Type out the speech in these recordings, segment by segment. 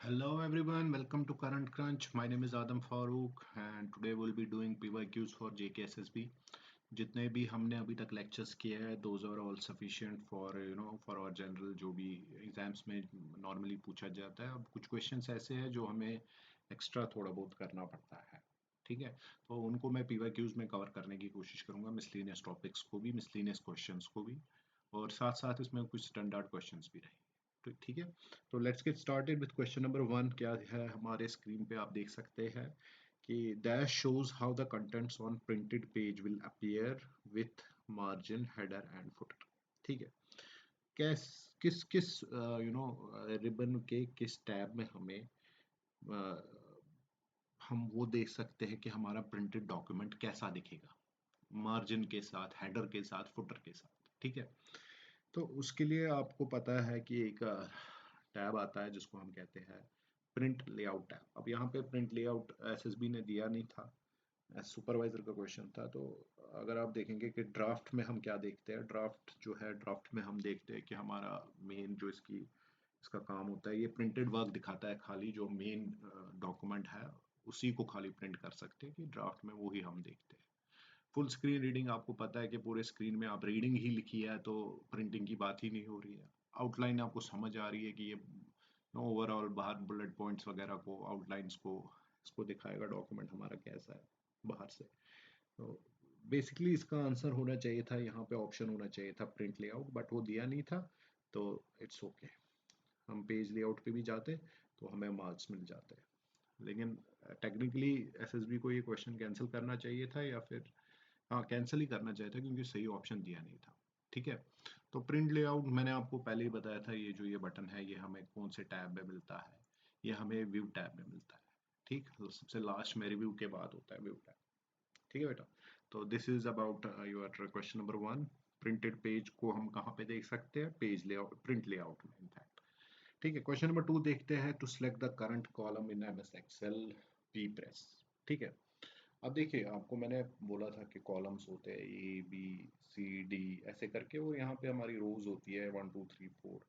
Hello everyone, welcome to Current Crunch. My name is Adam Farooq and today we'll be doing PYQs for JKSSB. जितने भी हमने अभी तक lectures किए हैं those are all sufficient for for our general जो भी exams में नॉर्मली पूछा जाता है. अब कुछ क्वेश्चंस ऐसे हैं जो हमें एक्स्ट्रा थोड़ा बहुत करना पड़ता है. ठीक है, तो उनको मैं PYQs में कवर करने की कोशिश करूंगा, मिसलिनियस टॉपिक्स को भी, मिसलिनियस क्वेश्चंस को भी, और साथ साथ इसमें कुछ स्टैंडर्ड क्वेश्चंस भी रहेंगे. तो ठीक है, तो let's get started with question number 1. क्या है हमारे स्क्रीन पे आप देख सकते हैं कि dash shows how the contents on printed page will appear with margin header and footer. ठीक है, कैस किस किस रिबन के किस टैब में हमें हम वो देख सकते हैं कि हमारा प्रिंटेड डॉक्यूमेंट कैसा दिखेगा, मार्जिन के साथ, हेडर के साथ, फुटर के साथ. ठीक है, तो उसके लिए आपको पता है कि एक टैब आता है जिसको हम कहते हैं प्रिंट लेआउट टैब. अब यहाँ पे प्रिंट लेआउट एसएसबी ने दिया नहीं था, सुपरवाइजर का क्वेश्चन था. तो अगर आप देखेंगे कि ड्राफ्ट में हम क्या देखते हैं, ड्राफ्ट जो है, ड्राफ्ट में हम देखते हैं कि हमारा मेन जो इसका काम होता है, ये प्रिंटेड वर्क दिखाता है. खाली जो मेन डॉक्यूमेंट है उसी को खाली प्रिंट कर सकते हैं कि ड्राफ्ट में, वो ही हम देखते हैं. फुल स्क्रीन रीडिंग आपको पता है कि पूरे स्क्रीन में आप रीडिंग ही लिखी है तो प्रिंटिंग की बात ही नहीं हो रही है. आउटलाइन आपको समझ आ रही है कि ये ओवरऑल बाहर बुलेट पॉइंट्स वगैरह को, आउटलाइंस को, इसको दिखाएगा डॉक्यूमेंट हमारा कैसा है बाहर से. तो बेसिकली इसका आंसर होना चाहिए था, यहाँ पे ऑप्शन होना चाहिए था प्रिंट लेआउट, बट वो दिया नहीं था. तो इट्स ओके, हम पेज लेआउट पे भी जाते तो हमें मार्क्स मिल जाते. लेकिन टेक्निकली एसएसबी को ये क्वेश्चन कैंसिल करना चाहिए था, या फिर हाँ, कैंसिल ही करना चाहिए था क्योंकि सही ऑप्शन दिया नहीं था. ठीक है, तो प्रिंट लेआउट मैंने आपको पहले ही बताया था, ये जो ये बटन है ये हमें कौन से टैब में मिलता है. ये हमें व्यू टैब में मिलता है. ठीक, तो सबसे लास्ट में रिव्यू के बाद होता है व्यू टैब. ठीक है बेटा, तो this is about your question number 1. Printed page को हम कहाँ पे देख सकते हैं, पेज लेआउट, प्रिंट लेआउट में इनफैक्ट. ठीक है, क्वेश्चन नंबर 2 देखते हैं. To select the current column in MS Excel, we press. ठीक है, अब देखिए, आपको मैंने बोला था कि कॉलम्स होते हैं ए बी सी डी ऐसे करके, और यहाँ पे हमारी रोज होती है 1 2 3 4.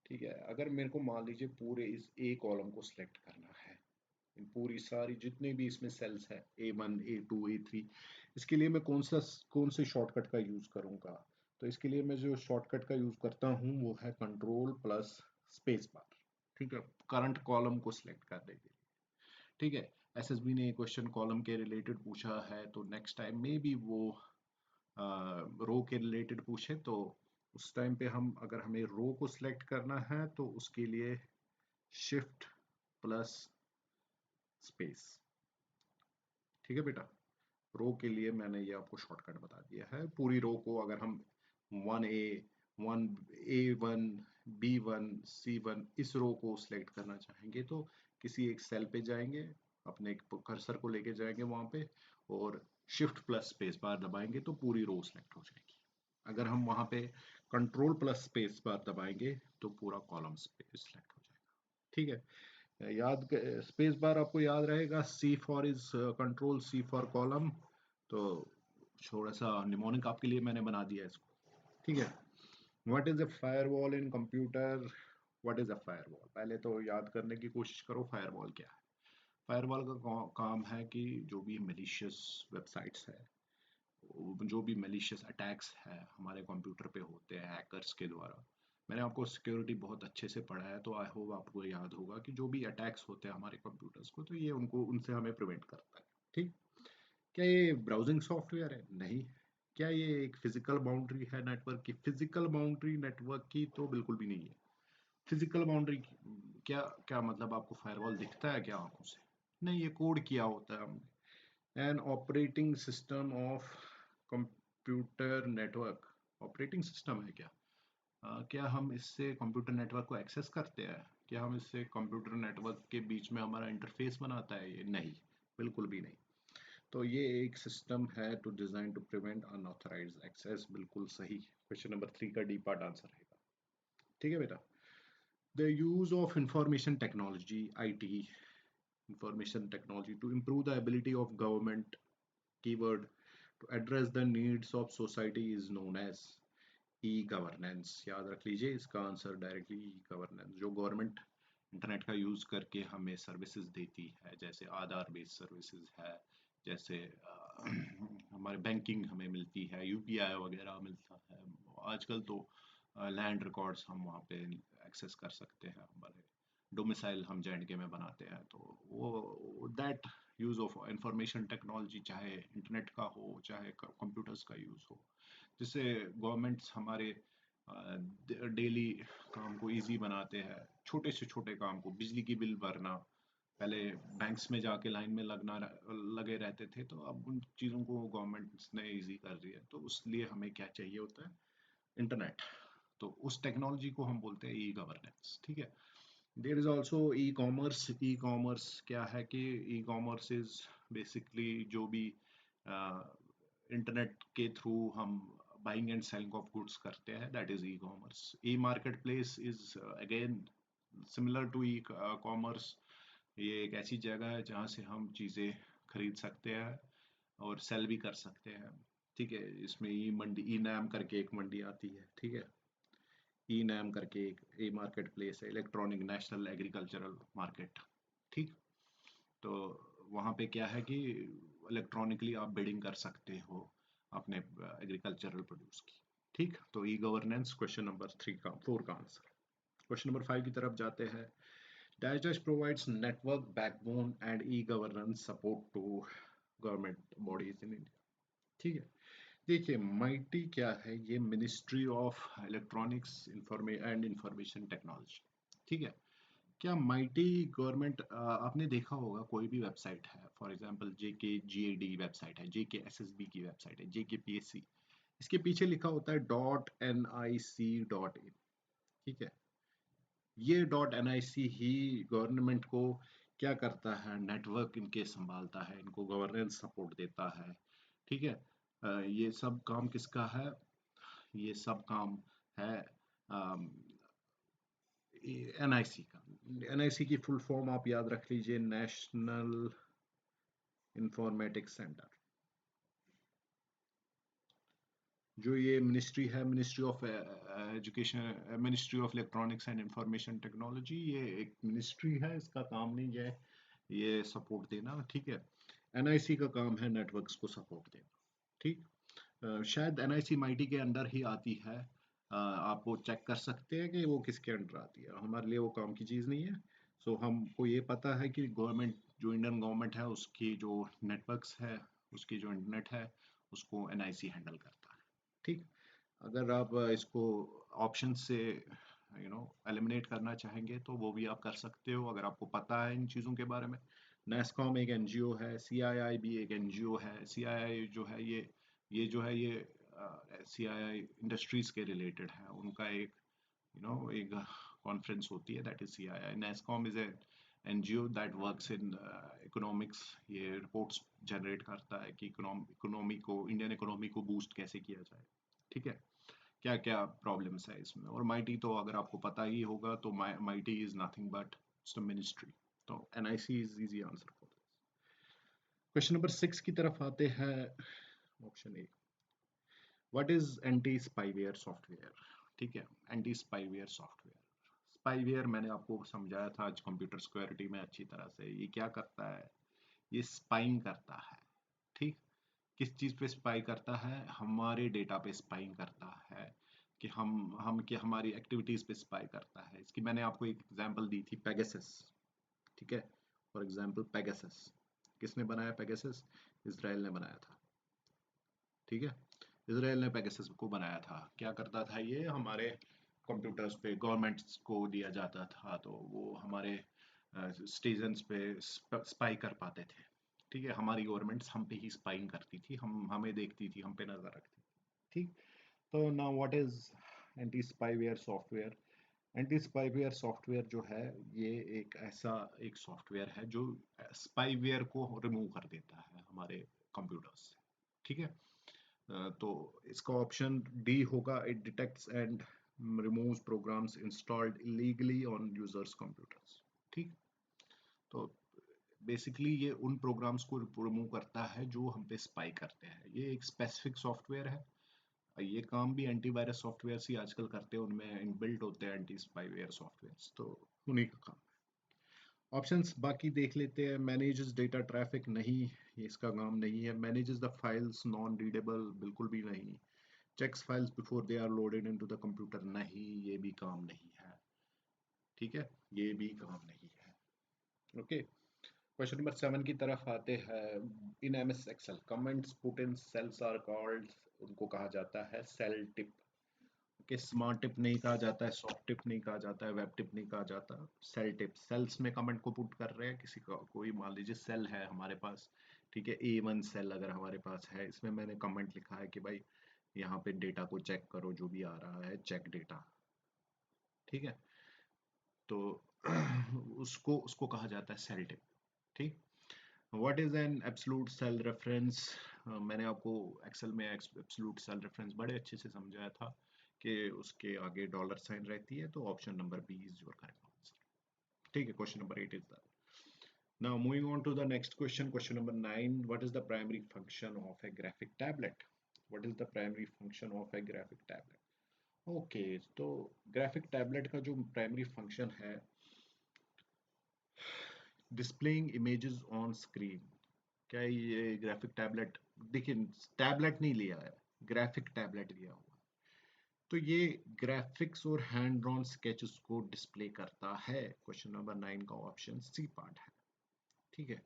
ठीक है, अगर मेरे को मान लीजिए पूरे इस ए कॉलम को सिलेक्ट करना है, इन पूरी सारी जितने भी इसमें सेल्स है, A1 A2 A3, इसके लिए मैं कौन से शॉर्टकट का यूज करूंगा. तो इसके लिए मैं जो शॉर्टकट का यूज करता हूँ वो है कंट्रोल प्लस स्पेस बार. ठीक है, करंट कॉलम को सिलेक्ट करने के लिए. ठीक है, एसएसबी ने क्वेश्चन कॉलम के रिलेटेड पूछा है, तो नेक्स्ट टाइम में भी वो रो के रिलेटेड पूछे तो उस टाइम पे हम, अगर हमें रो को सिलेक्ट करना है तो उसके लिए शिफ्ट प्लस स्पेस. ठीक है बेटा, रो के लिए मैंने ये आपको शॉर्टकट बता दिया है. पूरी रो को अगर हम 1A 1B1 C1 इस रो को सिलेक्ट करना चाहेंगे तो किसी एक सेल पे जाएंगे, अपने एक कर्सर को लेके जाएंगे वहां पे, और शिफ्ट प्लस स्पेस बार दबाएंगे तो पूरी रो सिलेक्ट हो जाएगी. अगर हम वहां पे कंट्रोल प्लस स्पेस बार दबाएंगे तो पूरा कॉलम सिलेक्ट हो जाएगा. ठीक है, याद, स्पेस बार आपको याद रहेगा, C for is control, C for column. तो थोड़ा सा निमोनिक आपके लिए मैंने बना दिया इसको. ठीक है, what is a firewall in computer. What is a firewall, पहले तो याद करने की कोशिश करो फायरवॉल क्या है. फायरवॉल का काम है कि जो भी मलिशियस वेबसाइट्स है, जो भी मलिशियस अटैक्स है हमारे कंप्यूटर पे होते हैं हैकर्स के द्वारा. मैंने आपको सिक्योरिटी बहुत अच्छे से पढ़ा है, तो आई होप आपको याद होगा कि जो भी अटैक्स होते हैं हमारे कंप्यूटर्स को, तो ये उनको, उनसे हमें प्रिवेंट करता है. ठीक, क्या ये ब्राउजिंग सॉफ्टवेयर है? नहीं. क्या ये एक फिजिकल बाउंड्री है नेटवर्क की? फिजिकल बाउंड्री नेटवर्क की तो बिल्कुल भी नहीं है. फिजिकल बाउंड्री क्या, क्या मतलब, आपको फायरवॉल दिखता है क्या आंखों से? नहीं, ये कोड किया होता है हमने. An operating system of computer network. Operating system है क्या? क्या हम इससे कंप्यूटर नेटवर्क को एक्सेस करते हैं? क्या हम इससे कंप्यूटर नेटवर्क के बीच में हमारा इंटरफेस बनाता है? ये नहीं, बिल्कुल भी नहीं. तो ये एक सिस्टम है to design to prevent unauthorised access. बिल्कुल सही. क्वेश्चन नंबर 3 का डी पार्ट आंसर रहेगा. ठीक है बेटा, the use of information technology, IT, information technology to improve the ability of government, keyword, to address the needs of society is known as e governance. याद रख लीजिए, इसका answer directly e governance. जो government internet का use करके हमें services देती है, जैसे आधार बेस्ड सर्विसेज है, जैसे हमारे बैंकिंग हमें मिलती है, यूपीआई वगैरह मिलता है। आजकल तो लैंड रिकॉर्ड्स हम वहाँ पे एक्सेस कर सकते हैं, हमारे डोमिसाइल हम जेएंडके में बनाते हैं, तो वो that use of information technology, चाहे इंटरनेट का हो चाहे कंप्यूटर्स का यूज़ हो, जिससे गवर्नमेंट्स हमारे डेली काम को इजी बनाते हैं। छोटे से छोटे काम को, बिजली की बिल भरना, पहले बैंक्स में जाके लाइन में लगे रहते थे, तो अब उन चीज़ों को गवर्नमेंट ने इजी कर दिया। तो उस लिए हमें क्या चाहिए होता है, इंटरनेट। तो उस टेक्नोलॉजी को हम बोलते हैं ई गवर्नेंस, ठीक है। There is also e commerce. E commerce क्या है कि ई कॉमर्स इज बेसिकली जो भी इंटरनेट के थ्रू हम buying and selling of goods करते हैं, that is e commerce. E market place is again similar to e commerce. ये एक ऐसी जगह है जहाँ से हम चीज़ें खरीद सकते हैं और सेल भी कर सकते हैं, ठीक है। इसमें ई मंडी, ई नैम करके एक मंडी आती है, ठीक है। ई नैम करके एक ई मार्केट प्लेस है, इलेक्ट्रॉनिक नेशनल एग्रीकल्चरल मार्केट, ठीक। तो वहाँ पे क्या है कि इलेक्ट्रॉनिकली आप बिडिंग कर सकते हो अपने एग्रीकल्चरल प्रोड्यूस की, ठीक। तो ई गवर्नेंस क्वेश्चन नंबर 3 का 4 का आंसर। क्वेश्चन नंबर 5 की तरफ जाते हैं। Dash dash provides network backbone and e governance support to government bodies in India, ठीक है। देखिए माइटी क्या है, ये ministry of electronics and information technology, ठीक है। क्या माइटी गवर्नमेंट, आपने देखा होगा कोई भी वेबसाइट है, फॉर एग्जांपल JKGAD वेबसाइट है, JKSSB की वेबसाइट है, JKPSC, इसके पीछे लिखा होता है .nic.in, ठीक है। ये .nic ही गवर्नमेंट को क्या करता है, नेटवर्क इनके संभालता है, इनको गवर्नेंस सपोर्ट देता है, ठीक है। ये सब काम किसका है, ये सब काम है NIC का। NIC की फुल फॉर्म आप याद रख लीजिए, नेशनल इंफॉर्मेटिक्स सेंटर। जो ये मिनिस्ट्री है, ministry of education, ministry of electronics and information technology, ये एक मिनिस्ट्री है, इसका काम नहीं है ये सपोर्ट देना, ठीक है। NIC का काम है नेटवर्क्स को सपोर्ट देना, ठीक। शायद NIC माइटी के अंडर ही आती है। आप वो चेक कर सकते हैं कि वो किसके अंडर आती है, हमारे लिए वो काम की चीज़ नहीं है। सो हमको ये पता है कि गवर्नमेंट, जो इंडियन गवर्नमेंट है, उसकी जो नेटवर्क्स है, उसकी जो इंटरनेट है, उसको NIC हैंडल करता है, ठीक। अगर आप इसको ऑप्शन से एलिमिनेट करना चाहेंगे तो वो भी आप कर सकते हो, अगर आपको पता है इन चीज़ों के बारे में। नेस्कॉम एक NGO है, CII भी एक NGO है। CII जो है ये जो है ये CII इंडस्ट्रीज के रिलेटेड है, उनका एक एक कॉन्फ्रेंस होती है, that is CII। NASSCOM is a NGO that works in economics, ये रिपोर्ट्स जनरेट करता है कि इकोनॉमी को, इंडियन इकोनॉमी को बूस्ट कैसे किया जाए, ठीक है। क्या क्या प्रॉब्लम्स है इसमें। और माइटी तो अगर आपको पता ही होगा, तो mighty is nothing but ministry. तो NIC is easy answer for this. Question number 6 की तरफ आते हैं। Option A, what is anti spyware software, ठीक है। एंटी स्पाईवेयर सॉफ्टवेयर, स्पाईवेयर मैंने आपको समझाया था आज कंप्यूटर सिक्योरिटी में अच्छी तरह से। ये क्या करता है, ये स्पाइंग करता है, ठीक। किस चीज़ पे स्पाई करता है, हमारे डेटा पे स्पाइंग करता है, कि हम क्या, हमारी एक्टिविटीज पे स्पाई करता है। इसकी मैंने आपको एक एग्जांपल दी थी, पेगासस, ठीक है। फॉर एग्जांपल पेगासस, किसने बनाया पेगासस, इजराइल ने बनाया था, ठीक है। इजराइल ने पेगासस को बनाया था। क्या करता था ये, हमारे कंप्यूटर्स पे गवर्नमेंट्स को दिया जाता था, तो वो हमारे सिटीजन्स पे स्पाई कर पाते थे, ठीक है। हमारी गवर्नमेंट्स हम पे ही स्पाइंग करती थी, हम हमें देखती थी, हम पे नजर रखती थी, ठीक। तो now what is anti spyware software. Anti spyware software जो है, ये एक ऐसा एक सॉफ्टवेयर है जो स्पाईवेयर को रिमूव कर देता है हमारे कंप्यूटर्स से, ठीक है। तो इसका ऑप्शन डी होगा, it detects and removes programs installed illegally on users computers, ठीक। तो बेसिकली ये उन प्रोग्राम्स को रिमूव करता है जो हम पे स्पाई करते हैं। ये एक स्पेसिफिक सॉफ्टवेयर है। ये काम भी एंटीवायरस सॉफ्टवेयर ही आजकल करते हैं, उनमें इनबिल्ट होते हैं एंटी स्पाईवेयर सॉफ्टवेयर, तो उन्हीं का काम है। ऑप्शंस बाकी देख लेते हैं। मैनेजेस डेटा ट्रैफिक, नहीं, ये इसका काम नहीं है। Manages the files, non readable, बिल्कुल भी नहीं। Checks files before they are loaded into the computer, नहीं, ये भी काम नहीं है। ठीक है, ये भी काम नहीं है। ओके, क्वेश्चन नंबर 7 की तरफ आते हैं। In MS Excel comments put in cells are called, उनको कहा जाता है सेल टिप। कि स्मार्ट टिप नहीं कहा जाता है, सॉफ्ट टिप नहीं कहा जाता है, वेब टिप नहीं कहा जाता, सेल टिप। सेल्स में कमेंट को पुट कर रहे हैं किसी का, कोई मान लीजिए सेल है हमारे पास, ठीक है, A1 सेल अगर हमारे पास है, इसमें मैंने कमेंट लिखा है कि भाई यहाँ पे डेटा को चेक करो, जो भी आ रहा है चेक डेटा, ठीक है, तो उसको उसको कहा जाता है सेल टिप। ठीक। What is an absolute cell reference? मैंने आपको एक्सेल में एब्सोल्यूट सेल रेफरेंस बड़े अच्छे से समझाया था कि उसके आगे डॉलर साइन रहती है, तो option number B is your correct answer. ठीक है, question number 8 is that. Now moving on to the next question, question number 9, what is the primary function of a graphic tablet? What is the primary function of a graphic tablet? Okay, तो graphic tablet का जो primary function है, displaying images on screen. क्या ये graphic tablet, देखिए tablet नहीं लिया है, ग्राफिक टैबलेट लिया हुआ, तो ये ग्राफिक्स और हैंड ड्रॉन स्केचेस को डिस्प्ले करता है। क्वेश्चन नंबर 9 का ऑप्शन सी पार्ट है। ठीक है,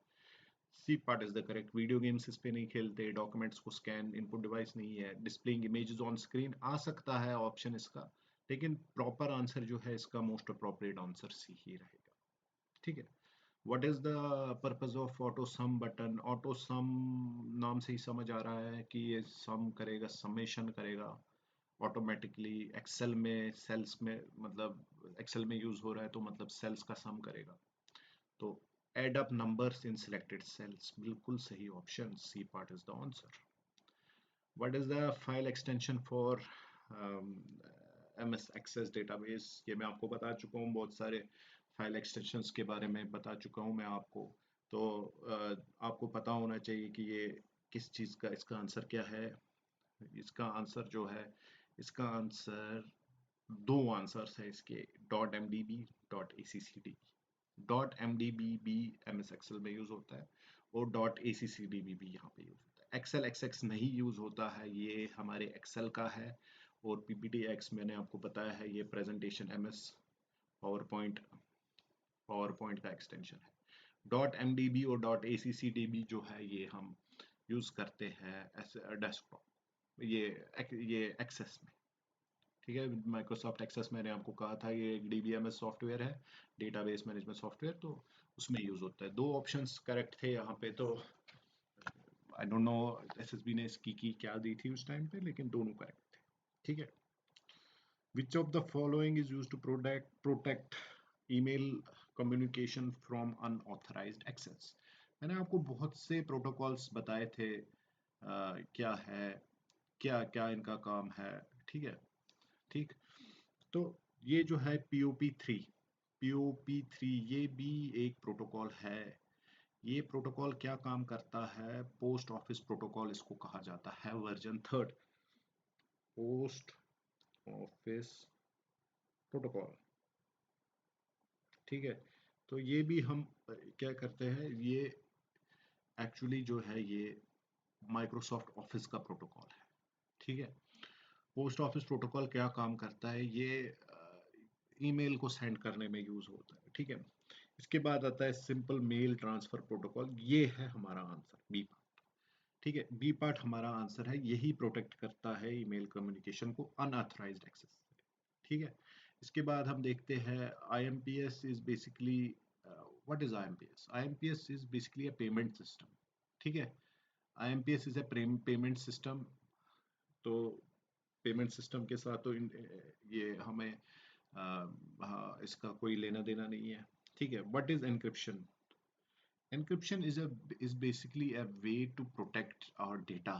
C part is the correct. Video games इस पे नहीं खेलते, डॉक्यूमेंट्स को स्कैन, इनपुट डिवाइस नहीं है, डिस्प्लेइंग इमेजेस ऑन स्क्रीन आ सकता है ऑप्शन इसका, लेकिन प्रॉपर आंसर जो है इसका, मोस्ट अप्रोप्रिएट आंसर सी ही रहेगा। ठीक है। What is the purpose of auto some button? Auto सम नाम से ही समझ आ रहा है कि ये सम करेगा, समेशन करेगा ऑटोमेटिकली। एक्सेल में सेल्स में, मतलब एक्सेल में यूज हो रहा है तो मतलब सेल्स का सम करेगा, तो add up numbers in selected cells, बिल्कुल सही option C part is the answer. What is the file extension for MS Access database? ये मैं आपको बता चुका हूँ, बहुत सारे फाइल एक्सटेंशंस के बारे में बता चुका हूँ मैं आपको, तो आपको पता होना चाहिए कि ये किस चीज़ का, इसका आंसर क्या है। इसका आंसर जो है, इसका आंसर, दो आंसर्स है इसके, dot M D B, dot A C C D. Dot M D B भी एम एस एक्सेल में यूज होता है, और dot A C C D भी यहाँ पे यूज होता है। एक्सेल एक्स एक्स नहीं यूज होता है, ये हमारे एक्सेल का है, और पीपीटी एक्स मैंने आपको बताया है, ये presentation M S PowerPoint, PowerPoint का एक्सटेंशन है। डॉट एम डी बी और dot A C C D B जो है, ये हम यूज करते हैं डेस्कटॉप, ये एक्सेस में। ठीक है, माइक्रोसॉफ्ट एक्सेस मैंने आपको कहा था ये एक डीबीएमएस सॉफ्टवेयर है, डेटाबेस मैनेजमेंट सॉफ्टवेयर, तो उसमें यूज होता है। दो ऑप्शंस करेक्ट थे यहाँ पे, तो आई डोंट नो एसएसबी ने इसकी की क्या दी थी उस टाइम पे, लेकिन दोनों करेक्ट थे। ठीक है। Which of the following is used to protect email communication from unauthorised access? मैंने आपको बहुत से प्रोटोकॉल्स बताए थे, क्या है, क्या क्या इनका काम है। ठीक है। ठीक, तो ये जो है पीओपी थ्री, ये भी एक प्रोटोकॉल है। ये प्रोटोकॉल क्या काम करता है? पोस्ट ऑफिस प्रोटोकॉल इसको कहा जाता है, वर्जन 3, पोस्ट ऑफिस प्रोटोकॉल। ठीक है, तो ये भी हम क्या करते हैं, ये एक्चुअली जो है ये माइक्रोसॉफ्ट ऑफिस का प्रोटोकॉल है। ठीक है, पोस्ट ऑफिस प्रोटोकॉल क्या काम करता है, ये ईमेल को सेंड करने में यूज होता है। ठीक है, इसके बाद आता है सिंपल मेल ट्रांसफर प्रोटोकॉल, ये है हमारा आंसर बी पार्ट। ठीक है, बी पार्ट हमारा आंसर है, यही प्रोटेक्ट करता है ईमेल कम्युनिकेशन को अनऑथराइज्ड एक्सेस से। ठीक है, इसके बाद हम देखते हैं IMPS is basically, what is IMPS? IMPS is basically a payment system. ठीक है, IMPS is a payment system, तो पेमेंट सिस्टम के साथ तो ये हमें हाँ, इसका कोई लेना देना नहीं है। ठीक है, what is encryption? Encryption is basically a way to protect our data.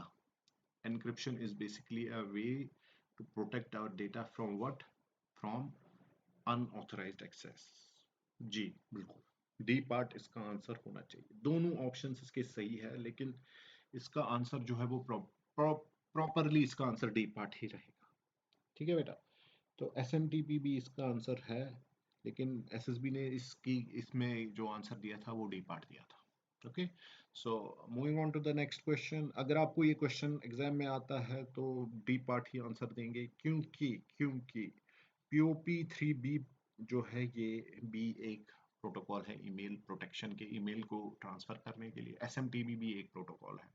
Encryption is basically a way to protect our data from what? From unauthorized access. जी बिल्कुल, डी पार्ट इसका आंसर होना चाहिए। दोनों ऑप्शंस इसके सही है, लेकिन इसका आंसर जो है वो प्रॉपरली इसका आंसर डी पार्ट ही रहेगा। ठीक है बेटा, तो एस एम टी पी भी इसका आंसर है, लेकिन एसएसबी ने इसमें जो आंसर दिया था वो डी पार्ट दिया था। Okay, so moving on to the next question. अगर आपको ये क्वेश्चन एग्जाम में आता है तो डी पार्ट ही आंसर देंगे, क्योंकि क्योंकि POP3B जो है ये बी एक प्रोटोकॉल है ईमेल प्रोटेक्शन के, ईमेल को ट्रांसफर करने के लिए। SMTP भी एक प्रोटोकॉल है,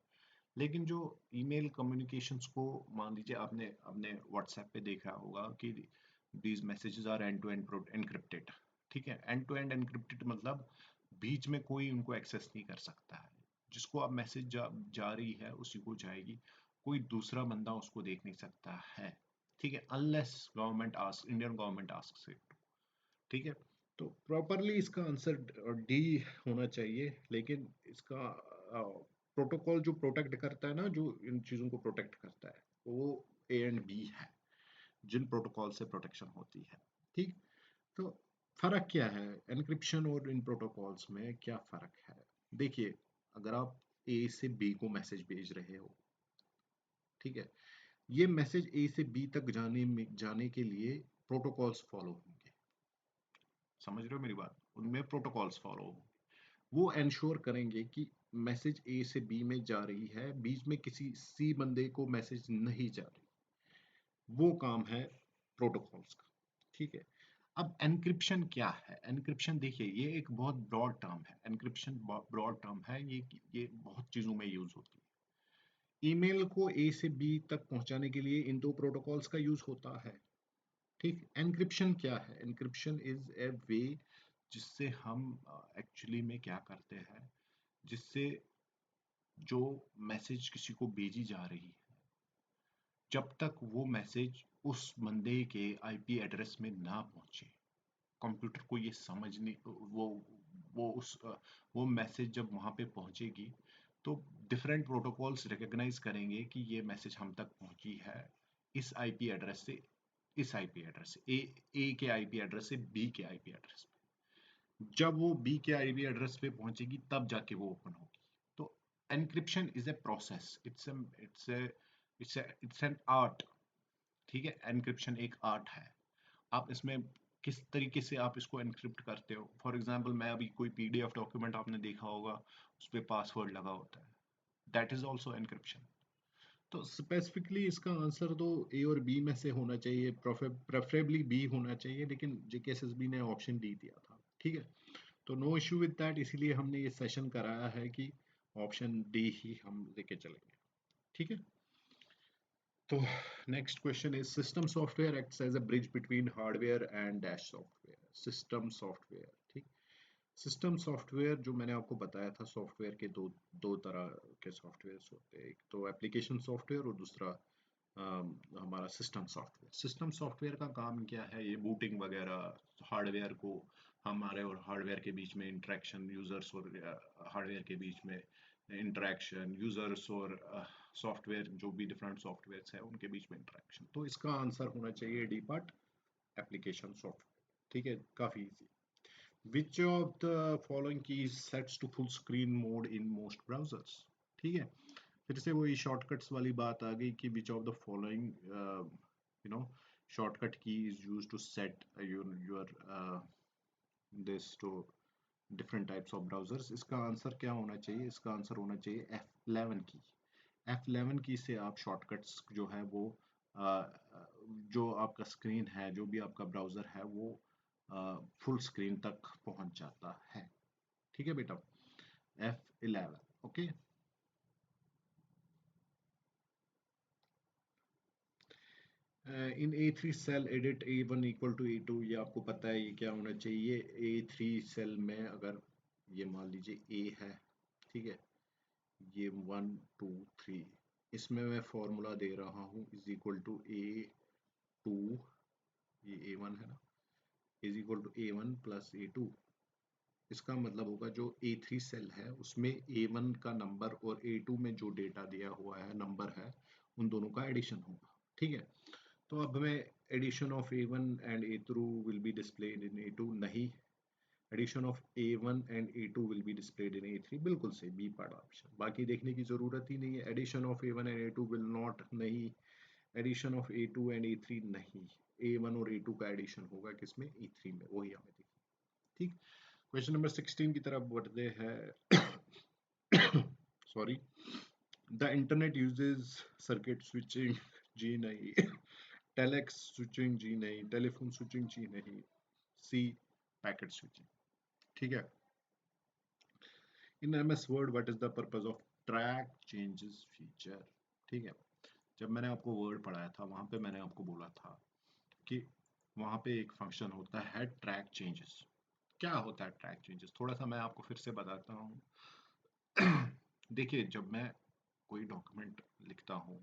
लेकिन जो ईमेल कम्युनिकेशंस को, मान लीजिए आपने अपने व्हाट्सएप पे देखा होगा कि these messages are end to end encrypted. ठीक है, एंड टू एंड एनक्रिप्टेड मतलब बीच में कोई उनको एक्सेस नहीं कर सकता है। जिसको अब मैसेज जा रही है उसी को जाएगी, कोई दूसरा बंदा उसको देख नहीं सकता है। ठीक है, unless government ask, Indian government ask it. ठीक है, तो प्रॉपरली इसका आंसर डी होना चाहिए। लेकिन इसका प्रोटोकॉल जो प्रोटेक्ट करता है ना, जो इन चीज़ों को प्रोटेक्ट करता है, वो ए एंड बी है, जिन प्रोटोकॉल से प्रोटेक्शन होती है। ठीक, तो फर्क क्या है एनक्रिप्शन और इन प्रोटोकॉल्स में, क्या फर्क है? देखिए, अगर आप ए से बी को मैसेज भेज रहे हो, ठीक है, ये मैसेज ए से बी तक जाने के लिए प्रोटोकॉल्स फॉलो होंगे। समझ रहे हो मेरी बात? उनमें प्रोटोकॉल्स फॉलो होंगे, वो इंश्योर करेंगे कि मैसेज ए से बी में जा रही है, बीच में किसी सी बंदे को मैसेज नहीं जा रही। वो काम है प्रोटोकॉल्स का। ठीक है, अब एनक्रिप्शन क्या है? एनक्रिप्शन देखिए, ये एक बहुत ब्रॉड टर्म है। एनक्रिप्शन ब्रॉड टर्म है, ये बहुत चीजों में यूज होती है। ईमेल को ए से बी तक पहुंचाने के लिए इन दो प्रोटोकॉल्स का यूज होता है। ठीक, एनक्रिप्शन क्या है? एनक्रिप्शन इज ए वे जिससे हम एक्चुअली में क्या करते हैं, जिससे जो मैसेज किसी को भेजी जा रही है, जब तक वो मैसेज उस बंदे के आईपी एड्रेस में ना पहुंचे, कंप्यूटर को ये समझ नहीं, वो मैसेज जब वहां पे पहुंचेगी तो डिफरेंट प्रोटोकॉल्स रिकॉग्नाइज करेंगे कि ये मैसेज हम तक पहुंची है इस आईपी एड्रेस से, इस आईपी एड्रेस से ए के आईपी एड्रेस से बी के आईपी एड्रेस पे। जब वो बी के आईपी एड्रेस पे पहुंचेगी तब जाके वो ओपन होगी। तो encryption is a process, it's an art. ठीक है, एनक्रिप्शन एक आर्ट है। आप इसमें किस तरीके से आप इसको एनक्रिप्ट करते हो। फॉर एग्जांपल, मैं अभी कोई पीडीएफ डॉक्यूमेंट आपने देखा होगा, उस पर पासवर्ड लगा होता है, दैट इज ऑल्सो एनक्रिप्शन। तो स्पेसिफिकली इसका आंसर तो ए और बी में से होना चाहिए, प्रेफरेबली बी होना चाहिए, लेकिन जेकेएसएसबी ने ऑप्शन डी दिया था। ठीक है, तो नो इश्यू विद दैट, इसीलिए हमने ये सेशन कराया है कि ऑप्शन डी ही हम लेके चलेंगे। ठीक है, तो next question is system software acts as a bridge between hardware and dash software. System software, ठीक, सिस्टम सॉफ्टवेयर जो मैंने आपको बताया था, सॉफ्टवेयर के दो दो तरह के सॉफ्टवेयर होते हैं, एक तो एप्लीकेशन सॉफ्टवेयर और दूसरा हमारा सिस्टम सॉफ्टवेयर। सिस्टम सॉफ्टवेयर का काम क्या है? ये बूटिंग वगैरह, हार्डवेयर को, हमारे और हार्डवेयर के बीच में इंटरेक्शन, यूजर्स और हार्डवेयर के बीच में इंटरेक्शन, यूजर्स और सॉफ्टवेयर, जो भी डिफरेंट सॉफ्टवेयर है उनके बीच में इंटरेक्शन। तो इसका आंसर होना चाहिए डी पार्ट, एप्लीकेशन सॉफ्टवेयर। ठीक है, काफी easy. Which of the following keys sets to full screen mode in most browsers? ठीक है, फिर से वही शॉर्टकट्स वाली बात आ गई कि which of the following shortcut key is used to set your this to different types of browsers। इसका आंसर क्या होना चाहिए? इसका आंसर होना चाहिए F11 की। F11 की से आप शॉर्टकट्स जो है वो जो आपका स्क्रीन है, जो भी आपका ब्राउजर है, वो फुल स्क्रीन तक पहुंच जाता है। ठीक है बेटा, F11। Okay, in A3 cell edit A1 equal to A2, ये आपको पता है ये क्या होना चाहिए। A3 सेल में अगर ये मान लीजिए A है, ठीक है, ये 1 2 3, इसमें मैं फॉर्मूला दे रहा हूँ इज इक्वल टू A2, ये A1 है ना, is equal to A1 plus A2। इसका मतलब होगा जो A3 सेल है उसमें A1 का नंबर और A2 में जो डेटा दिया हुआ है, नंबर है, उन दोनों का एडिशन होगा। ठीक है, तो अब हमें addition of A1 and A2 will be displayed in A2, नहीं, addition of A1 and A2 will be displayed in A3, बिल्कुल सही, बी पार्ट ऑप्शन। बाकी देखने की जरूरत ही नहीं है। Addition of A1 and A2 will not, नहीं, addition of A2 and A3 नहीं, A1 और A2 का एडिशन होगा किसमें, E3 में, वही हमें देखिए। ठीक, क्वेश्चन नंबर 16 की तरफ बढ़ते हैं। Sorry, the internet uses circuit switching, जी नहीं। टेलेक्स स्विचिंग, जी नहीं। टेलीफोन स्विचिंग, जी नहीं। C, packet switching. ठीक है। In MS word what is the purpose of track changes feature. ठीक है, जब मैंने आपको वर्ड पढ़ाया था वहां पे मैंने आपको बोला था कि वहां पे एक फंक्शन होता है ट्रैक चेंजेस। क्या होता है ट्रैक चेंजेस, थोड़ा सा मैं आपको फिर से बताता हूँ। देखिए, जब मैं कोई डॉक्यूमेंट लिखता हूँ,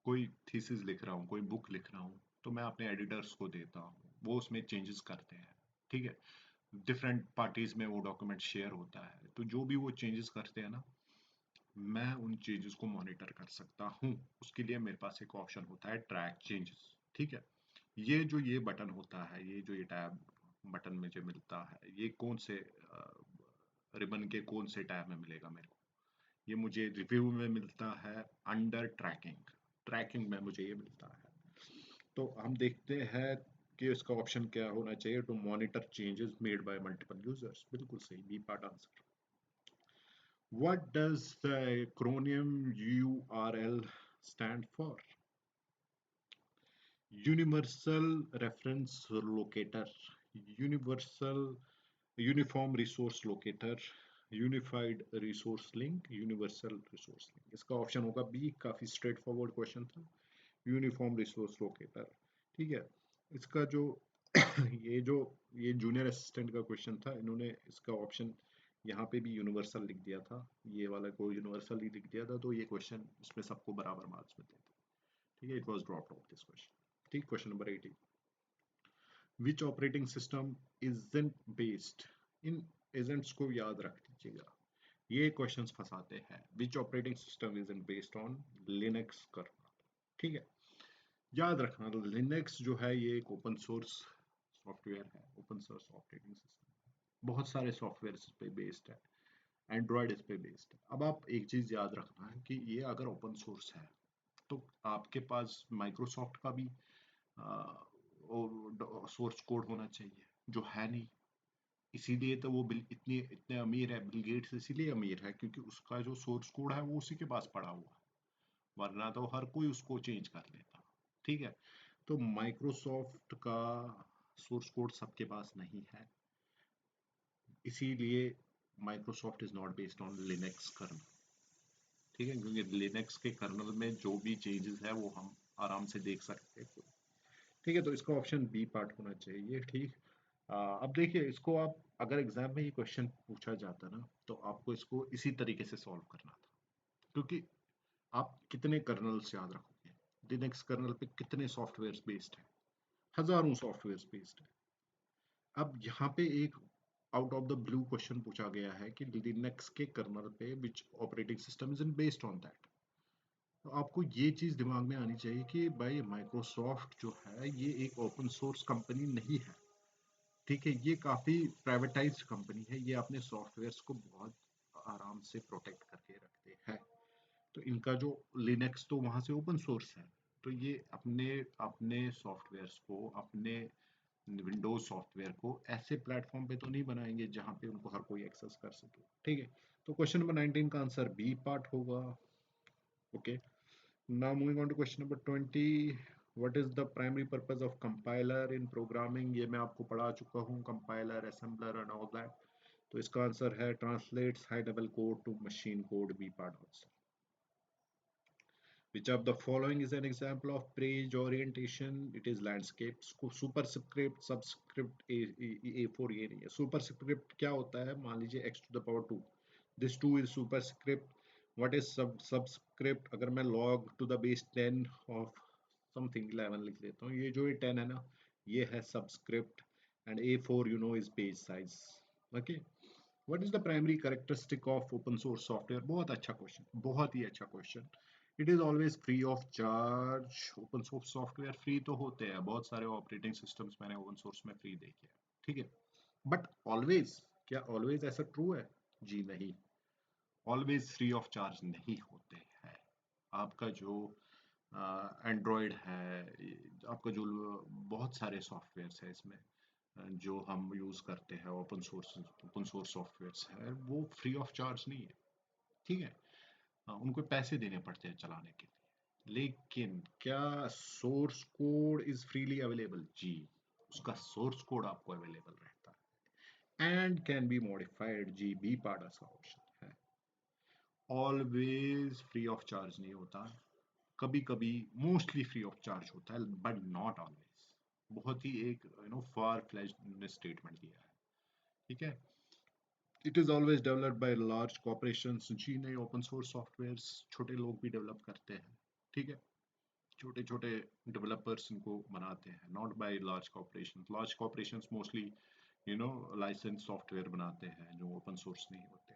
कोई थीसिस लिख रहा हूँ, कोई बुक लिख रहा हूँ, तो मैं अपने एडिटर्स को देता हूँ, वो उसमें चेंजेस करते हैं। ठीक है, डिफरेंट पार्टीज में वो डॉक्यूमेंट शेयर होता है, तो जो भी वो चेंजेस करते हैं ना, मैं उन चेंजेस को मॉनिटर कर सकता हूँ। उसके लिए मेरे पास एक ऑप्शन होता है ट्रैक चेंजेस। ठीक है, ये बटन होता है, ये जो ये टैब बटन मुझे मिलता है, ये कौन से रिबन के कौन से टैब में मिलेगा मेरे को, ये मुझे रिव्यू में मिलता है, अंडर ट्रैकिंग, ट्रैकिंग में मुझे ये मिलता है। तो हम देखते हैं कि इसका ऑप्शन क्या होना चाहिए, to monitor changes made by multiple users. बिल्कुल सही, B part answer. What does the acronym URL stand for? Universal Reference Locator, Universal Uniform Resource Locator, Unified Resource Link, Universal Resource Link। इसका option होगा B, काफी straight forward question था, uniform resource locator. ठीक है, इसका जो ये junior assistant का क्वेश्चन था, इन्होंने इसका ऑप्शन यहाँ पे भी यूनिवर्सल लिख दिया था, ये वाला को यूनिवर्सल ही लिख दिया था, तो ये क्वेश्चन इसमें सबको बराबर मार्क्स मिलते थे। ठीक है, it was dropped out this question. ठीक, question number 18, which operating system isn't based in, agents को याद रख लीजिएगा, ये क्वेश्चंस फंसाते हैं। Which operating system isn't based on Linux kernel. ठीक है, याद रखना, तो लिनक्स जो है ये एक ओपन सोर्स सॉफ्टवेयर है, ओपन सोर्स ऑपरेटिंग सिस्टम, बहुत सारे सॉफ्टवेयर इस पे बेस्ड है, एंड्रॉयड इस पे बेस्ड है। अब आप एक चीज याद रखना है कि ये अगर ओपन सोर्स है तो आपके पास माइक्रोसॉफ्ट का भी सोर्स कोड होना चाहिए, जो है नहीं। इसीलिए तो वो बिल इतनी इतने अमीर है, बिल गेट्स इसीलिए अमीर है क्योंकि उसका जो सोर्स कोड है वो उसी के पास पड़ा हुआ है, वरना तो हर कोई उसको चेंज कर लेता। ठीक है, तो माइक्रोसॉफ्ट का सोर्स कोड सबके पास नहीं है, इसीलिए Microsoft is not based on Linux kernel. ठीक है, क्योंकि लिनक्स के कर्नल में जो भी चेंजेस है वो हम आराम से देख सकते हैं। ठीक है, तो इसका ऑप्शन बी पार्ट होना चाहिए। ठीक, अब देखिए, इसको आप अगर एग्जाम में ये क्वेश्चन पूछा जाता ना, तो आपको इसको इसी तरीके से सॉल्व करना था, क्योंकि आप कितने कर्नल्स याद रखोगे, लिनक्स कर्नल पे कितने सॉफ्टवेयर बेस्ड है, हजारों सॉफ्टवेयर बेस्ड है। अब यहाँ पे एक out of the blue question पूछा गया है कि लिनक्स के कर्नल पे which operating system is based on that, तो आपको ये चीज दिमाग में आनी चाहिए कि भाई माइक्रोसॉफ्ट जो है ये एक ओपन सोर्स कंपनी नहीं है। ठीक है, ये काफी प्राइवेटाइज्ड कंपनी है, ये अपने सॉफ्टवेयर्स को बहुत आराम से प्रोटेक्ट करके रखते हैं। तो इनका जो लिनक्स तो वहां से ओपन सोर्स है, तो ये अपने अपने सॉफ्टवेयर्स को, अपने विंडोज सॉफ्टवेयर को ऐसे प्लेटफॉर्म पे तो नहीं बनाएंगे जहां पे उनको हर कोई एक्सेस कर सके। ठीक है, तो क्वेश्चन नंबर 19 का आंसर बी पार्ट होगा। Okay, now moving on to question number 20, what is the primary purpose of compiler in programming. ये मैं आपको पढ़ा चुका हूँ, compiler, assembler and all that. तो इसका आंसर है translates high level code to machine code, B part answer. Which of the following is an example of page orientation? It is landscape. Superscript, subscript, A4 ये नहीं है। Superscript क्या होता है? मान लीजिए x to the power 2. This 2 is superscript. What is subscript? अगर मैं log to the base 10 of something 11 लिख लेता हूँ, ये जो ये 10 है ना, ये है subscript, and A4 you know is page size. Okay. What is the primary characteristic of open source software? बहुत अच्छा क्वेश्चन, बहुत ही अच्छा question. It is always free of charge. Open source software free तो होते हैं, बहुत सारे ऑपरेटिंग सिस्टम्स मैंने ओपन सोर्स में फ्री देखे हैं। ठीक है, बट ऑलवेज, क्या ऑलवेज ऐसा ट्रू है? जी नहीं, ऑलवेज फ्री ऑफ चार्ज नहीं होते हैं। आपका जो एंड्रॉयड है, आपका जो बहुत सारे सॉफ्टवेयर्स है इसमें जो हम यूज़ करते हैं, ओपन सोर्स सॉफ्टवेयर्स है, वो फ्री ऑफ चार्ज नहीं है। ठीक है। उनको पैसे देने पड़ते हैं चलाने के लिए। लेकिन क्या source code is freely available? जी, उसका सोर्स कोड आपको अवेलेबल रहता है एंड कैन बी मॉडिफाइड। जी, बी पार्ट का ऑप्शन है। ऑलवेज फ्री ऑफ चार्ज नहीं होता, कभी कभी मोस्टली फ्री ऑफ चार्ज होता है, बट नॉट ऑलवेज। बहुत ही एक फार फ्लैज्ड स्टेटमेंट दिया है। ठीक है। It is always developed by large corporations. जी नहीं, ओपन सोर्स सॉफ्टवेयर्स छोटे लोग भी डेवलप करते हैं। ठीक है। छोटे छोटे डेवलपर्स इनको बनाते हैं, not bye large corporations. Large corporations mostly licence software बनाते हैं जो ओपन सोर्स नहीं होते।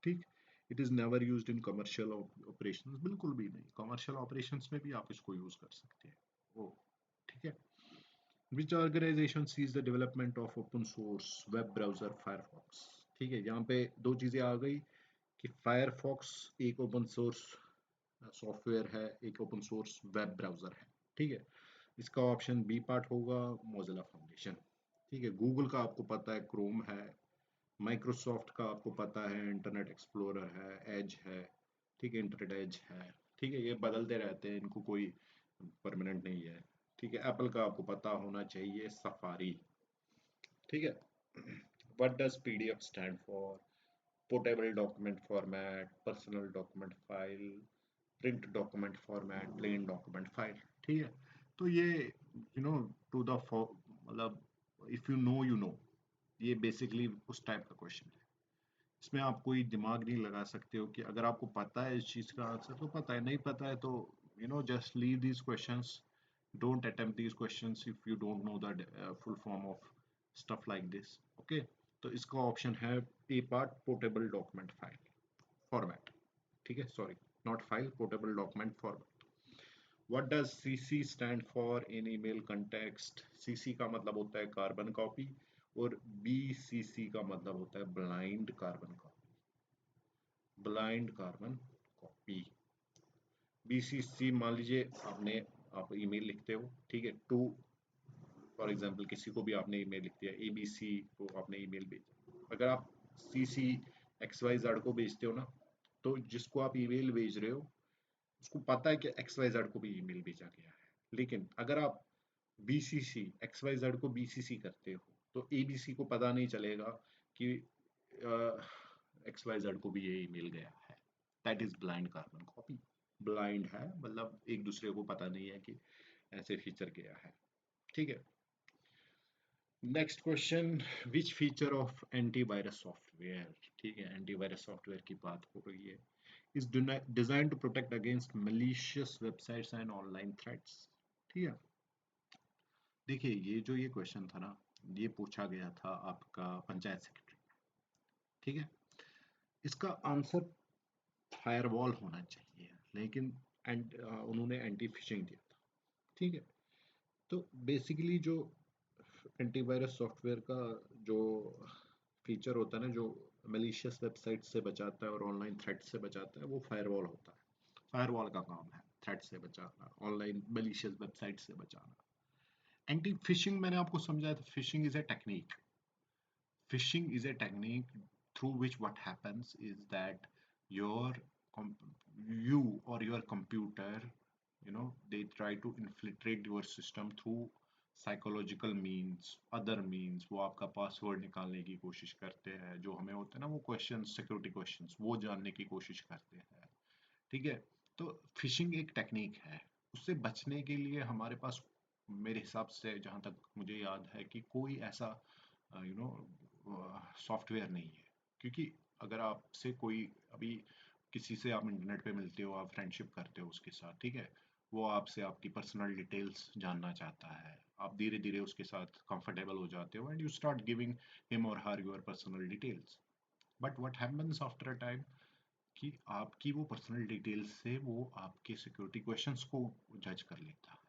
ठीक। It is never used in commercial operations. बिल्कुल भी नहीं, कमर्शियल ऑपरेशंस में भी आप इसको यूज कर सकते हैं। ओ, ठीक है। Which organization sees the development of open source web browser Firefox? ठीक है, यहाँ पे दो चीजें आ गई कि Firefox एक ओपन सोर्स सॉफ्टवेयर है, एक ओपन सोर्स वेब ब्राउजर है। ठीक है। इसका ऑप्शन बी पार्ट होगा, मोजिला फाउंडेशन। ठीक है। गूगल का आपको पता है क्रोम है, माइक्रोसॉफ्ट का आपको पता है इंटरनेट एक्सप्लोरर है, एज है। ठीक है, इंटरनेट एज है। ठीक है, ये बदलते रहते हैं, इनको कोई परमानेंट नहीं है। ठीक है। एप्पल का आपको पता होना चाहिए, सफारी। ठीक है। What does PDF stand for? Portable document format, personal document file, print document format, plain document file. ठीक है। तो ये टू द मतलब if you know you know, ये बेसिकली उस टाइप का क्वेश्चन है। इसमें आप कोई दिमाग नहीं लगा सकते हो कि अगर आपको पता है इस चीज़ का आंसर तो पता है, नहीं पता है तो just leave these questions. Don't attempt these questions if you don't know the full form of stuff like this. Okay. तो इसका ऑप्शन है A part, portable document file format. ठीक है, sorry, not file, portable document format. What does CC stand for in email context? CC का मतलब होता है carbon copy, और बीसीसी का मतलब होता है blind carbon copy. Blind carbon copy. BCC, मान लीजिए आप ईमेल लिखते हो, ठीक है, टू फॉर एग्जांपल किसी को भी आपने ईमेल लिख दिया, एबीसी को आपने ईमेल भेजा। अगर आप सीसी एक्स वाई जेड को भेजते हो ना, तो जिसको आप ईमेल भेज रहे हो उसको पता है कि एक्स वाई जेड को भी ईमेल भेजा गया है। लेकिन अगर आप बीसीसी एक्स वाई जेड को बीसीसी करते हो तो एबीसी को पता नहीं चलेगा कि एक्स वाई जेड को भी ये ईमेल गया है। That is blind carbon copy. Blind है मतलब एक दूसरे को पता नहीं है कि ऐसे फीचर गया है। ठीक है। Next question, which feature of antivirus software? ठीक है, एंटीवायरस सॉफ्टवेयर की बात हो रही है। Is design to protect against malicious websites and online threats. ठीक है। देखिए, ये क्वेश्चन था ना, ये पूछा गया था आपका पंचायत सेक्रेटरी। ठीक है। इसका आंसर फायरवॉल होना चाहिए, लेकिन उन्होंने एंटी फिशिंग दिया था। ठीक है। तो बेसिकली जो एंटीवायरस सॉफ्टवेयर का जो फीचर होता है ना, जो मलिशियस वेबसाइट से बचाता है और ऑनलाइन थ्रेट से बचाता है, वो फायरवॉल होता है। फायरवॉल का काम है थ्रेट से बचाना, ऑनलाइन मलिशियस वेबसाइट से बचाना। एंटी फिशिंग मैंने आपको समझाया था, fishing is a technique. Phishing is a technique through which what happens is that your you or your computer, they try to infiltrate your system through psychological means, other means. वो आपका password निकालने की कोशिश करते हैं, जो हमें होते हैं ना वो क्वेश्चन, सिक्योरिटी क्वेश्चंस, वो जानने की कोशिश करते हैं। ठीक है। तो फिशिंग एक टेक्निक है, उससे बचने के लिए हमारे पास, मेरे हिसाब से जहाँ तक मुझे याद है, कि कोई ऐसा सॉफ्टवेयर नहीं है। क्योंकि अगर आपसे कोई अभी किसी से आप इंटरनेट पे मिलते हो, आप फ्रेंडशिप करते हो उसके साथ, ठीक है, वो आपसे आपकी पर्सनल डिटेल्स जानना चाहता है, आप धीरे धीरे उसके साथ कंफर्टेबल हो जाते हो and you start giving him और her your personal details. But what happens after a time कि आपकी वो पर्सनल डिटेल्स से वो आपके सिक्योरिटी क्वेश्चंस को जज कर लेता है।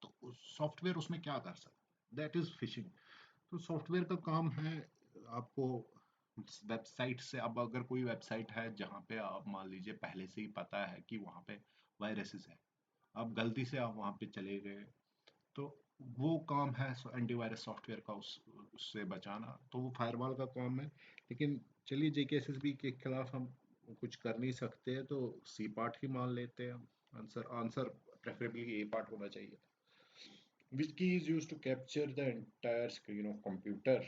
तो सॉफ्टवेयर उसमें क्या कर सकता है? That is fishing. तो सॉफ्टवेयर का काम है आपको वेबसाइट से, अब अगर कोई वेबसाइट है जहाँ पे आप मान लीजिए पहले से ही पता है कि वहाँ पे वायरसेस है, आप गलती से आप वहाँ पे चले गए, तो वो काम है एंटीवायरस सॉफ्टवेयर का, उससे बचाना, तो वो फायरवॉल का काम है। लेकिन चलिए, जेकेएसएसबी के खिलाफ हम कुछ कर नहीं सकते, तो सी पार्ट ही मान लेते हैं हम। Answer answer preferably A part होना चाहिए। Which key is use to capture the entire screen of computer?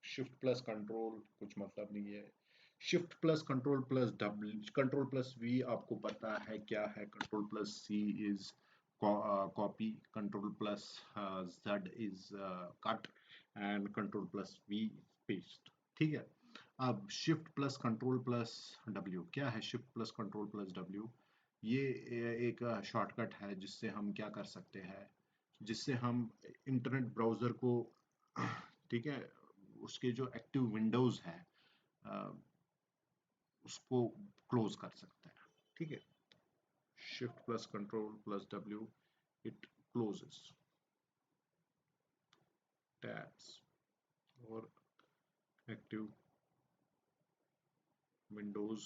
Shift plus control कुछ मतलब नहीं है। Shift plus control plus W, control plus V आपको पता है क्या है। Control plus C is copy, control plus Z is cut, and control plus V paste. ठीक है। अब shift plus control plus W क्या है? Shift plus control plus W, ये एक शॉर्टकट है जिससे हम क्या कर सकते हैं, जिससे हम इंटरनेट ब्राउज़र को ठीक है, उसके जो एक्टिव विंडोज़ है अ, उसको क्लोज कर सकते हैं। ठीक है। Shift plus control plus W, it closes tabs और active windows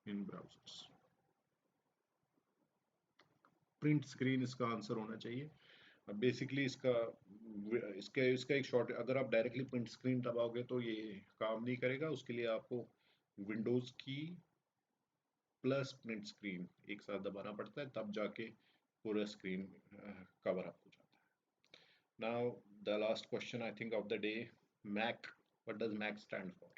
in browsers. Print screen इसका आंसर होना चाहिए। बेसिकली इसका इसका इसका एक शॉर्ट, अगर आप डायरेक्टली प्रिंट स्क्रीन दबाओगे तो ये काम नहीं करेगा। उसके लिए आपको विंडोज की प्लस प्रिंट स्क्रीन एक साथ दबाना पड़ता है, तब जाके पूरा स्क्रीन कवर अप हो जाता है। Now the last question I think of the day, MAC, what does MAC stand for?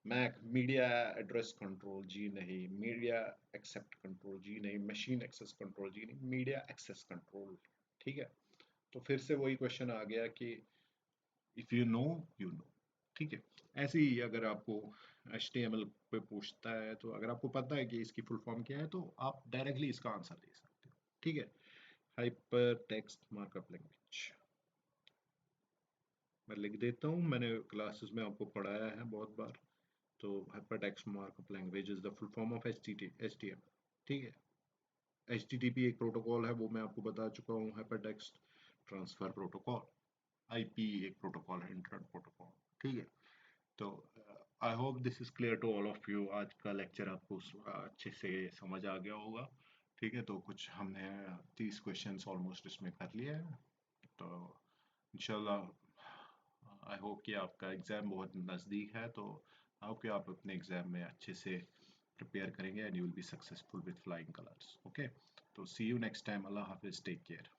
MAC media address control, जी नहीं। मीडिया एक्सेप्ट कंट्रोल, जी नहीं। मशीन एक्सेस कंट्रोल, जी नहीं। Media access control. ठीक है। तो फिर से वही क्वेश्चन आ गया कि if you know, you no. ठीक है। ऐसे ही अगर आपको HTML पे पूछता है, तो अगर आपको पता है कि इसकी फुल फॉर्म क्या है, तो आप डायरेक्टली इसका आंसर दे सकते हो। ठीक है। हाइपर टेक्स्ट मार्कअप लैंग्वेज, मैं लिख देता हूँ, मैंने क्लासेस में आपको पढ़ाया है बहुत बार। तो hyper text markup language is the full form of HTML। ठीक है। HTTP एक प्रोटोकॉल है, वो मैं आपको बता चुका हूँ, hypertext transfer protocol. IP एक प्रोटोकॉल है, इंटरनेट प्रोटोकॉल। ठीक है। तो I hope this is clear to all of you. आज का लेक्चर आपको अच्छे से समझ आ गया होगा। ठीक है। तो कुछ हमने 30 क्वेश्चंस ऑलमोस्ट इसमें कर लिए हैं। तो इंशाल्लाह आई होप कि आपका एग्ज़ाम बहुत नज़दीक है, तो आई कि आप अपने एग्ज़ाम में अच्छे से प्रिपेयर करेंगे and you will be successful with flying colours. Okay. तो सी यू नेक्स्ट टाइम। अल्लाह हाफिज़, टेक केयर।